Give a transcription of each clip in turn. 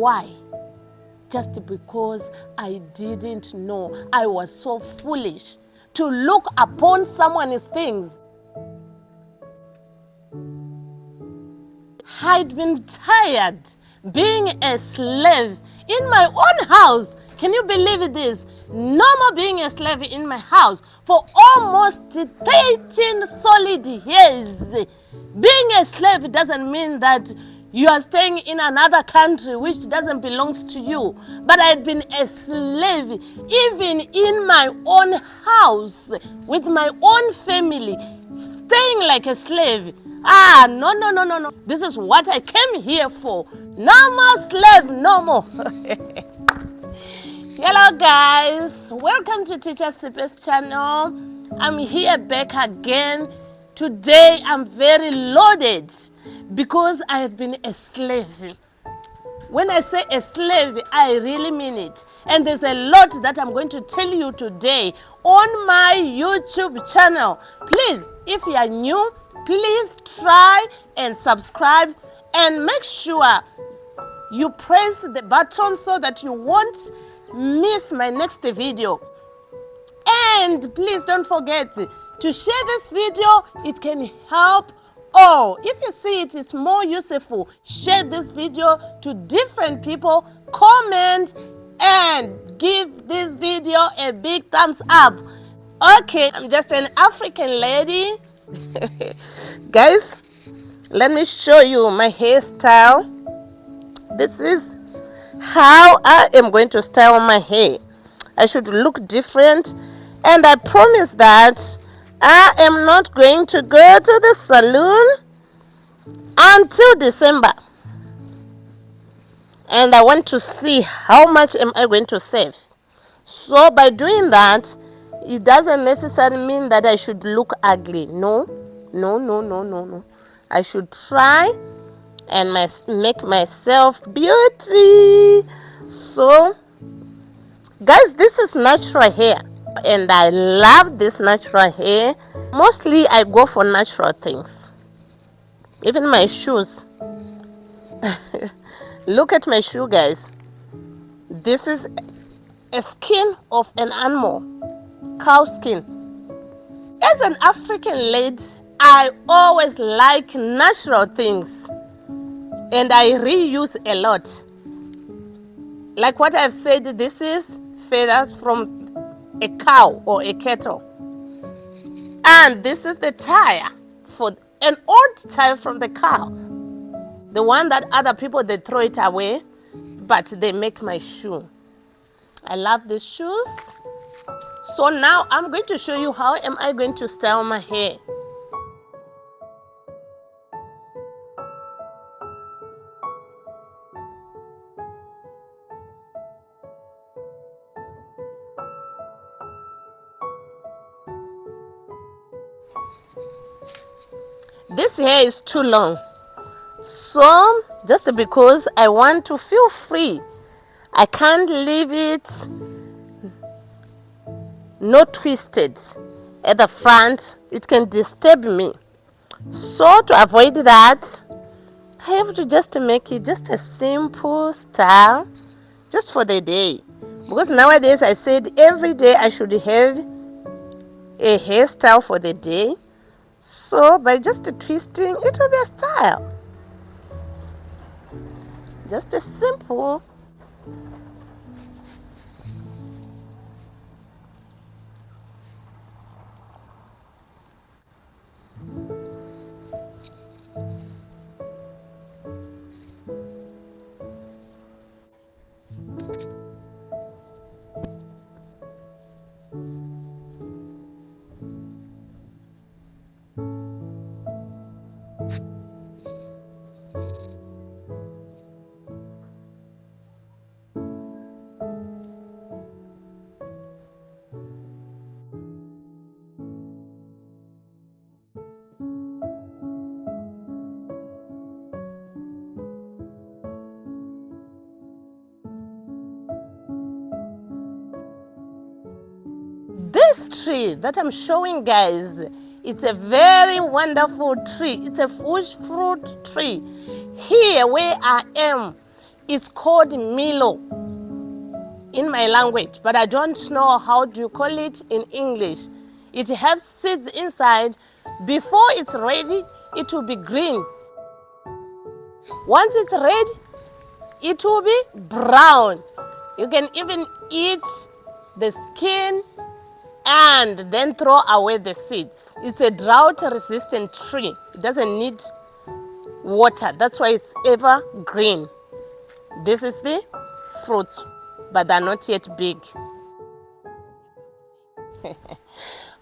Why? Just because I didn't know. I was so foolish to look upon someone's things. I'd been tired being a slave in my own house. Can you believe this? No more being a slave in my house for almost 13 solid years. Being a slave doesn't mean that you are staying in another country which doesn't belong to you. But I had been a slave even in my own house with my own family, staying like a slave. No. This is what I came here for. No more slave, no more. Hello guys, welcome to Teacher Sipe's channel. I'm here back again. Today I'm very loaded because I have been a slave. When I say a slave, I really mean it. And there's a lot that I'm going to tell you today on my YouTube channel. Please, if you are new, please try and subscribe and make sure you press the button so that you won't miss my next video. And please don't forget to share this video. It can help all. If you see it is more useful, share this video to different people, comment and give this video a big thumbs up. Okay, I'm just an African lady. Guys, let me show you my hairstyle. This is how I am going to style my hair. I should look different, and I promise that I am not going to go to the salon until December. And I want to see how much am I going to save. So by doing that, it doesn't necessarily mean that I should look ugly. No. I should try and make myself beauty. So guys, this is natural hair and I love this natural hair. Mostly I go for natural things. Even my shoes. Look at my shoe, guys. This is a skin of an animal, cow skin. As an African lady, I always like natural things and I reuse a lot. Like what I've said, this is feathers from a cow or a cattle. And this is the tire for an old tire from the cow. The one that other people, they throw it away, but they make my shoe. I love these shoes. So now I'm going to show you how am I going to style my hair. This hair is too long, so just because I want to feel free, I can't leave it not twisted at the front. It can disturb me. So to avoid that, I have to just make it just a simple style just for the day. Because nowadays I said every day I should have a hairstyle for the day. So by just twisting, it will be a style. Just a simple. This tree that I'm showing, guys, it's a very wonderful tree. It's a fruit tree. Here where I am, It's called Milo in my language, but I don't know how do you call it in English. It has seeds inside. Before it's ready, it will be green. Once it's red, it will be brown. You can even eat the skin and then throw away the seeds. It's a drought-resistant tree. It doesn't need water. That's why it's evergreen. This is the fruit, but they're not yet big.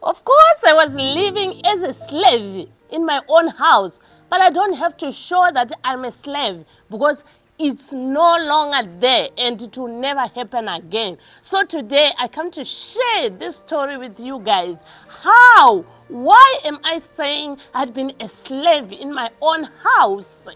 Of course, I was living as a slave in my own house, but I don't have to show that I'm a slave because it's no longer there and it will never happen again. So today I come to share this story with you guys. Why am I saying I'd been a slave in my own house?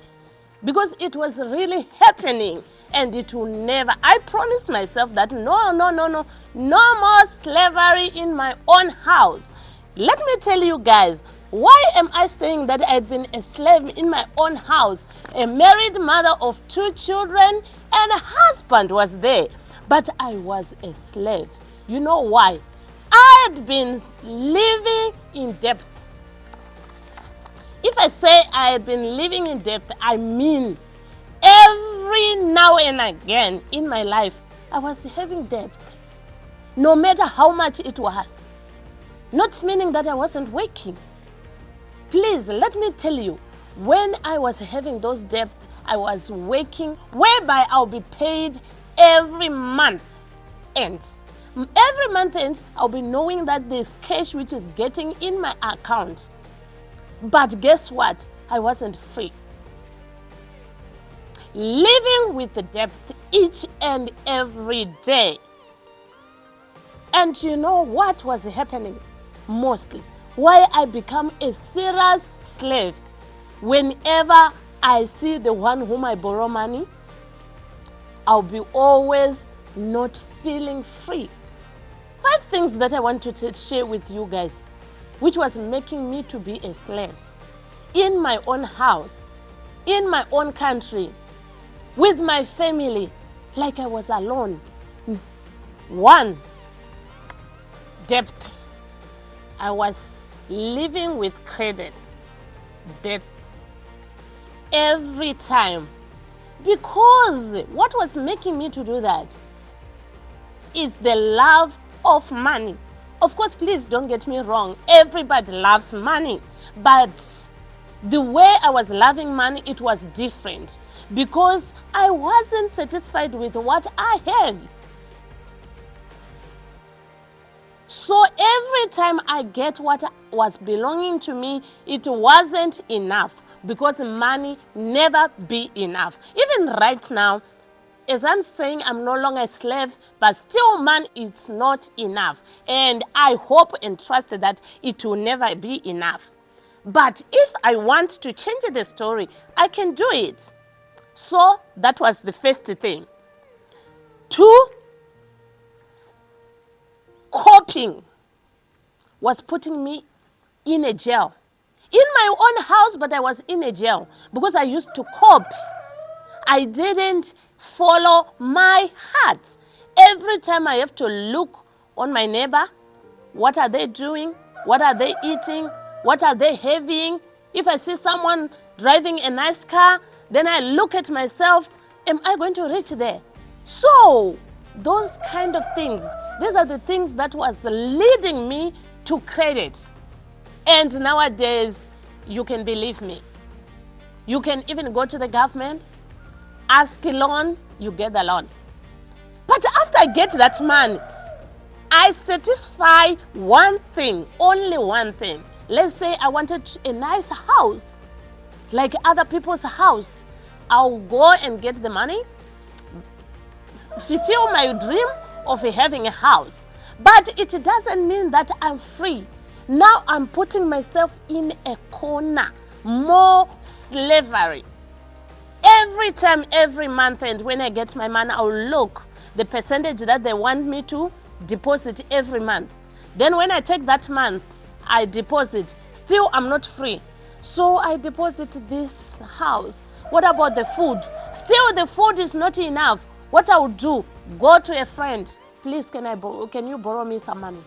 Because it was really happening and it will never. I promised myself that no more slavery in my own house. Let me tell you guys, why am I saying that I'd been a slave in my own house? A married mother of 2 children and a husband was there, but I was a slave. You know why? I had been living in debt. If I say I had been living in debt, I mean every now and again in my life, I was having debt, no matter how much it was. Not meaning that I wasn't working. Please, let me tell you, when I was having those debts, I was working, whereby I'll be paid every month end. Every month end, I'll be knowing that there's cash which is getting in my account. But guess what? I wasn't free. Living with the debt each and every day. And you know what was happening mostly? Why I become a serious slave. Whenever I see the one whom I borrow money, I'll be always not feeling free. 5 things that I want to share with you guys, which was making me to be a slave in my own house, in my own country, with my family, like I was alone. 1, debt. I was living with credit, debt, every time. Because what was making me to do that is the love of money. Of course, please don't get me wrong. Everybody loves money. But the way I was loving money, it was different. Because I wasn't satisfied with what I had. So every time I get what was belonging to me, it wasn't enough. Because money never be enough. Even right now, as I'm saying, I'm no longer a slave, but still money is not enough. And I hope and trust that it will never be enough. But if I want to change the story, I can do it. So that was the first thing. 2, coping was putting me in a jail. In my own house, but I was in a jail because I used to cope. I didn't follow my heart. Every time I have to look on my neighbor, what are they doing? What are they eating? What are they having? If I see someone driving a nice car, then I look at myself, am I going to reach there? So those kind of things, these are the things that was leading me to credit. And nowadays, you can believe me. You can even go to the government, ask a loan, you get the loan. But after I get that money, I satisfy one thing, only one thing. Let's say I wanted a nice house, like other people's house. I'll go and get the money, fulfill my dream of having a house. But it doesn't mean that I'm free. Now I'm putting myself in a corner, more slavery. Every time, every month, and when I get my money, I'll look the percentage that they want me to deposit every month. Then when I take that month, I deposit. Still, I'm not free. So I deposit this house. What about the food? Still, the food is not enough. What I would do, go to a friend. Please, can you borrow me some money?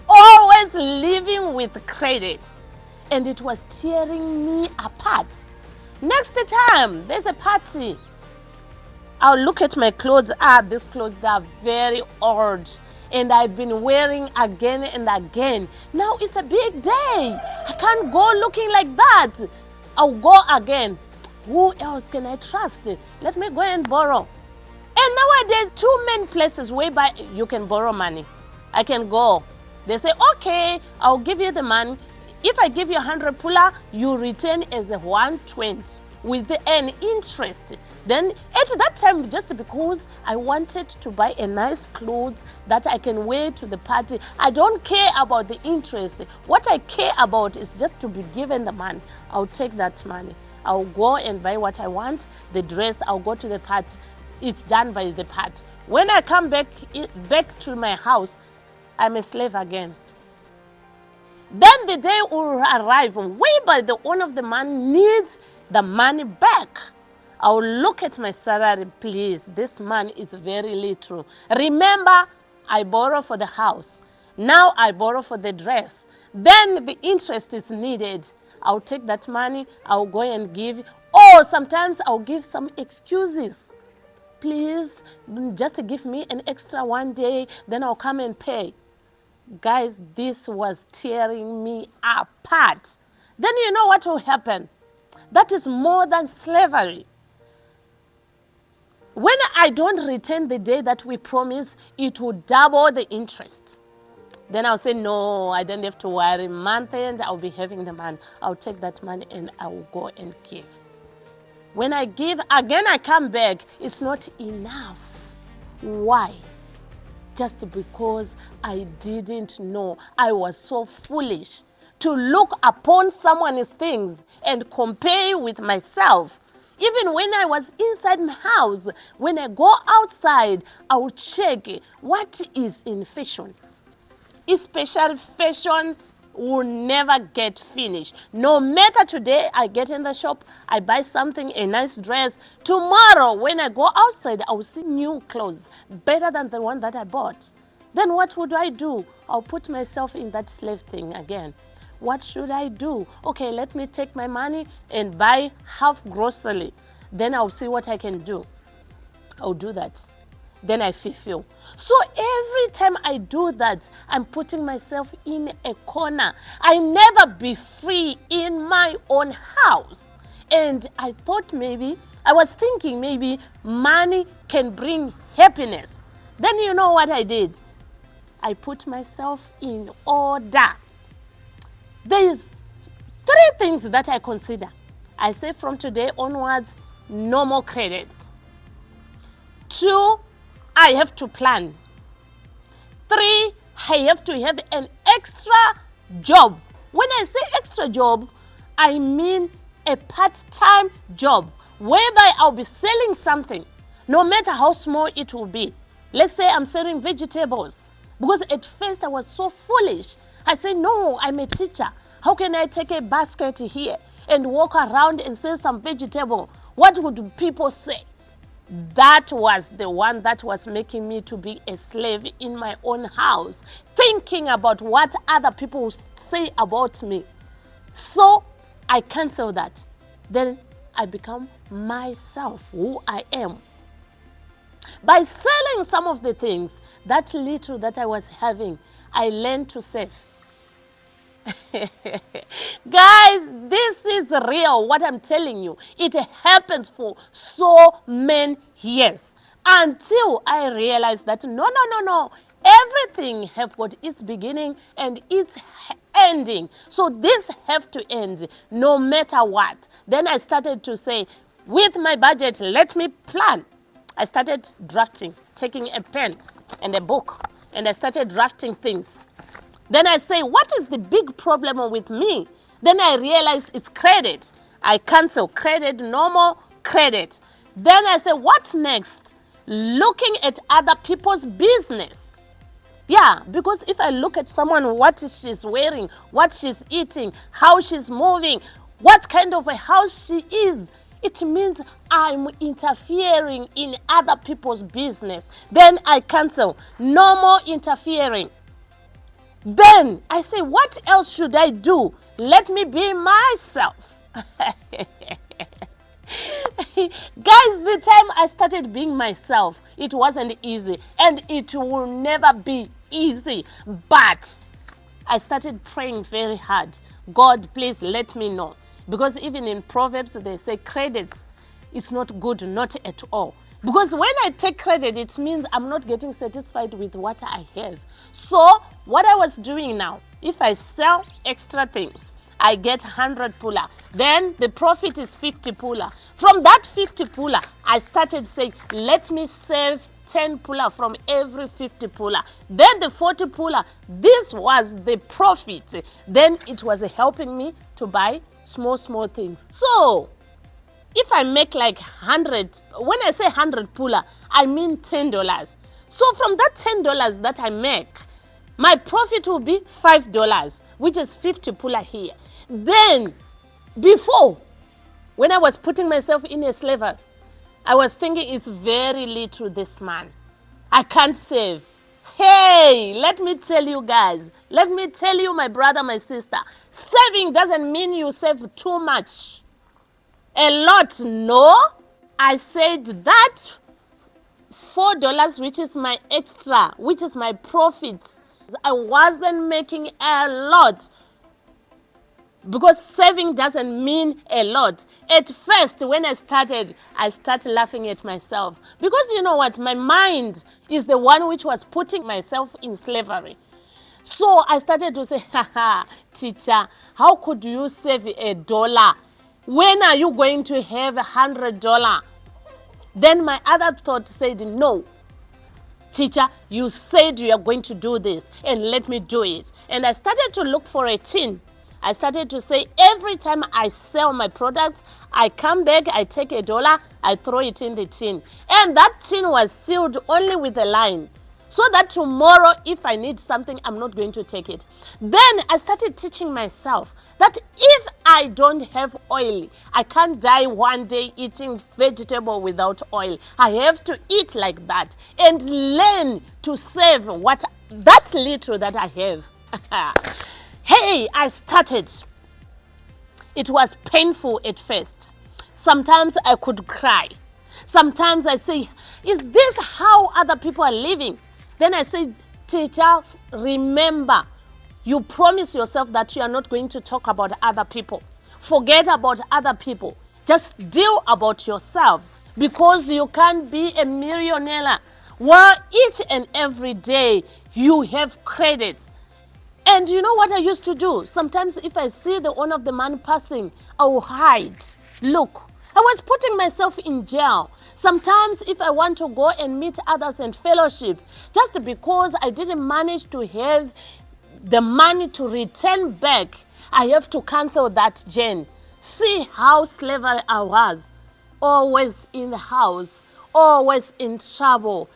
Always living with credit. And it was tearing me apart. Next time, there's a party. I'll look at my clothes. These clothes are very old. And I've been wearing again and again. Now it's a big day. I can't go looking like that. I'll go again. Who else can I trust? Let me go and borrow. And nowadays, too many places whereby you can borrow money. I can go. They say, okay, I'll give you the money. If I give you 100 pula, you return as a 120 with an interest. Then at that time, just because I wanted to buy a nice clothes that I can wear to the party, I don't care about the interest. What I care about is just to be given the money. I'll take that money. I'll go and buy what I want, the dress, I'll go to the party. It's done by the party. When I come back to my house, I'm a slave again. Then the day will arrive whereby the owner of the money needs the money back. I'll look at my salary, please. This money is very little. Remember, I borrow for the house. Now I borrow for the dress. Then the interest is needed. I'll take that money, I'll go and give. Or sometimes I'll give some excuses. Please, just give me an extra one day, then I'll come and pay. Guys, this was tearing me apart. Then you know what will happen? That is more than slavery. When I don't return the day that we promise, it will double the interest. Then I'll say, no, I don't have to worry. Month end, I'll be having the money. I'll take that money and I will go and give. When I give, again I come back, it's not enough. Why? Just because I didn't know. I was so foolish to look upon someone's things and compare with myself. Even when I was inside my house, when I go outside, I will check what is in fashion. Especially fashion will never get finished. No matter today I get in the shop, I buy something, a nice dress. Tomorrow when I go outside, I will see new clothes better than the one that I bought. Then what would I do? I'll put myself in that slave thing again. What should I do? Okay, let me take my money and buy half grocery. Then I'll see what I can do. I'll do that. Then I fulfill. So every time I do that, I'm putting myself in a corner. I never be free in my own house. And I was thinking maybe money can bring happiness. Then you know what I did? I put myself in order. There's 3 things that I consider. I say from today onwards, no more credit. 2, I have to plan. 3, I have to have an extra job. When I say extra job, I mean a part-time job whereby I'll be selling something, no matter how small it will be. Let's say I'm selling vegetables. Because at first I was so foolish. I said, no, I'm a teacher. How can I take a basket here and walk around and sell some vegetable? What would people say? That was the one that was making me to be a slave in my own house, thinking about what other people would say about me. So I cancel that. Then I become myself, who I am. By selling some of the things, that little that I was having, I learned to save. Guys, this is real, what I'm telling you. It happens for so many years until I realized that no. Everything have got its beginning and its ending. So this have to end no matter what. Then I started to say, with my budget, let me plan. I started drafting, taking a pen and a book, and I started drafting things. Then I say, what is the big problem with me? Then I realize it's credit. I cancel credit, no more credit. Then I say, what next? Looking at other people's business. Yeah, because if I look at someone, what she's wearing, what she's eating, how she's moving, what kind of a house she is. It means I'm interfering in other people's business. Then I cancel. No more interfering. Then I say, what else should I do? Let me be myself. Guys, the time I started being myself, it wasn't easy, and it will never be easy. But I started praying very hard. God, please let me know. Because even in Proverbs, they say credits is not good, not at all. Because when I take credit, it means I'm not getting satisfied with what I have. So what I was doing now, if I sell extra things, I get 100 pula. Then the profit is 50 pula. From that 50 pula, I started saying, let me save 10 pula from every 50 pula. Then the 40 pula, this was the profit. Then it was helping me to buy small things. So if I make like 100, when I say 100 pula, I mean $10. So from that $10 that I make, my profit will be $5, which is 50 pula here. Then before, when I was putting myself in a slavery, I was thinking it's very little this man. I can't save. Hey, let me tell you guys, let me tell you, my brother, my sister, saving doesn't mean you save too much. A lot, no. I said that $4, which is my extra, which is my profit, I wasn't making a lot. Because saving doesn't mean a lot. At first, when I started laughing at myself. Because you know what? My mind is the one which was putting myself in slavery. So I started to say, haha, teacher, how could you save $1? When are you going to have $100? Then my other thought said, no. Teacher, you said you are going to do this, and let me do it. And I started to look for a tin. I started to say, every time I sell my products, I come back, I take $1, I throw it in the tin. And that tin was sealed only with a line. So that tomorrow, if I need something, I'm not going to take it. Then I started teaching myself that if I don't have oil, I can't die one day eating vegetable without oil. I have to eat like that and learn to save what that little that I have. Hey, I started. It was painful at first. Sometimes I could cry. Sometimes I say, is this how other people are living? Then I say, teacher, remember, you promise yourself that you are not going to talk about other people. Forget about other people. Just deal about yourself, because you can't be a millionaire while each and every day you have credits. And you know what I used to do? Sometimes if I see the owner of the man passing, I will hide. Look, I was putting myself in jail. Sometimes if I want to go and meet others and fellowship, just because I didn't manage to have the money to return back, I have to cancel that journey. See how slavery I was. Always in the house, always in trouble,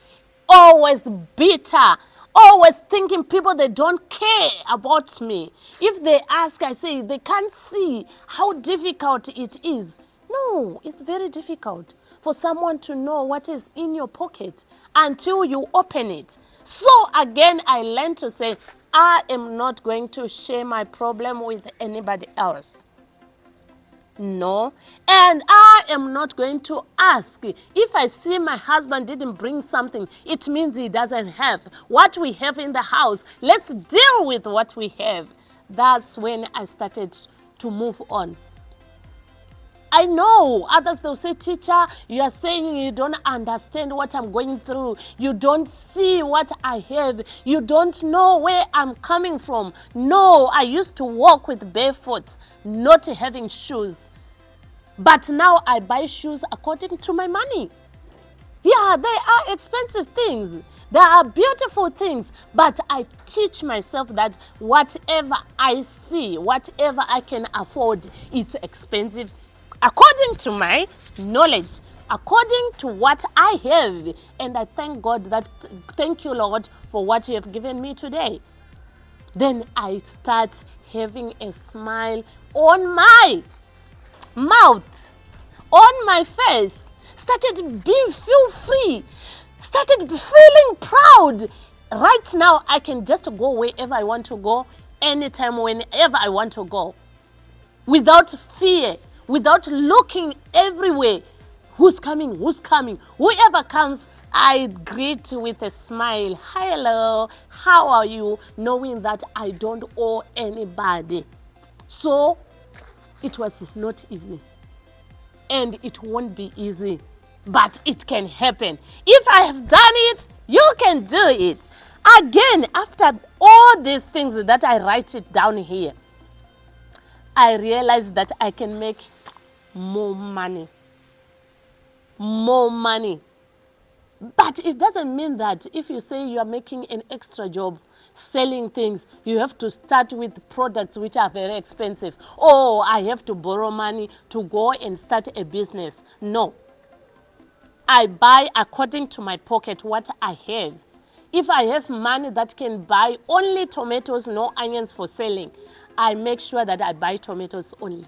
always bitter, always thinking people, they don't care about me. If they ask, I say they can't see how difficult it is. No, it's very difficult for someone to know what is in your pocket until you open it. So again, I learned to say, I am not going to share my problem with anybody else. No. And I am not going to ask. If I see my husband didn't bring something, it means he doesn't have. What we have in the house, let's deal with what we have. That's when I started to move on. I know others, they'll say, teacher, you are saying you don't understand what I'm going through. You don't see what I have. You don't know where I'm coming from. No, I used to walk with barefoot, not having shoes. But now I buy shoes according to my money. Yeah, they are expensive things. They are beautiful things. But I teach myself that whatever I see, whatever I can afford, it's expensive. According to my knowledge, according to what I have. And I thank God that, thank you, Lord, for what you have given me today. Then I start having a smile on my mouth, on my face, started being feel free, started feeling proud. Right now, I can just go wherever I want to go, anytime, whenever I want to go, without fear, without looking everywhere. Who's coming? Who's coming? Whoever comes, I greet with a smile. Hello, how are you? Knowing that I don't owe anybody. So it was not easy. And it won't be easy. But it can happen. If I have done it, you can do it. Again, after all these things that I write it down here, I realized that I can make more money. More money. But it doesn't mean that if you say you are making an extra job, selling things, you have to start with products which are very expensive. Oh, I have to borrow money to go and start a business. No. I buy according to my pocket what I have. If I have money that can buy only tomatoes, no onions for selling, I make sure that I buy tomatoes only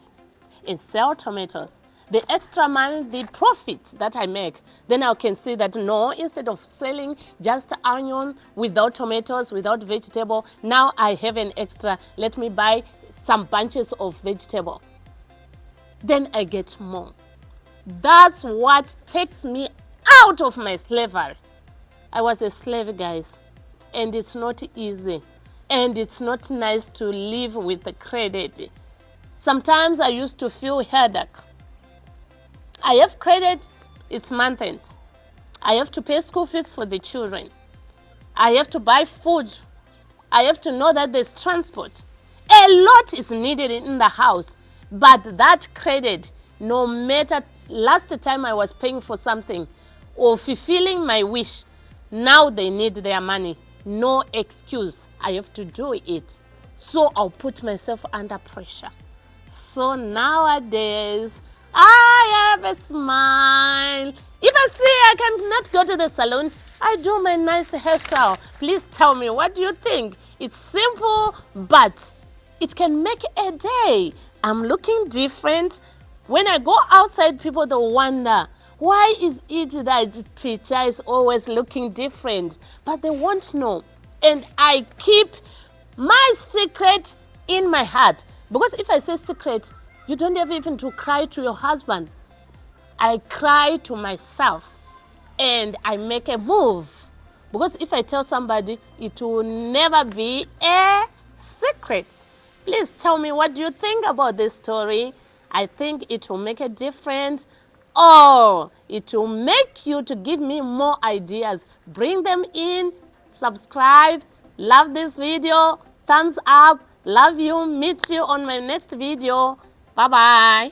and sell tomatoes. The extra money, the profit that I make, then I can see that no, instead of selling just onion without tomatoes, without vegetable, now I have an extra. Let me buy some bunches of vegetable. Then I get more. That's what takes me out of my slavery. I was a slave, guys, and it's not easy, and it's not nice to live with the credit. Sometimes I used to feel headache. I have credit, it's month end. I have to pay school fees for the children. I have to buy food. I have to know that there's transport. A lot is needed in the house, but that credit, no matter last time I was paying for something or fulfilling my wish, now they need their money. No excuse. I have to do it. So I'll put myself under pressure. So nowadays, I have a smile. If I see I cannot go to the salon, I do my nice hairstyle. Please tell me, what do you think? It's simple, but it can make a day. I'm looking different. When I go outside, people don't wonder, why is it that teacher is always looking different? But they won't know. And I keep my secret in my heart. Because if I say secret, you don't have even to cry to your husband. I cry to myself and I make a move. Because if I tell somebody, it will never be a secret. Please tell me, what do you think about this story? I think it will make a difference. Or it will make you to give me more ideas. Bring them in, subscribe, love this video, thumbs up, love you, meet you on my next video. Bye-bye.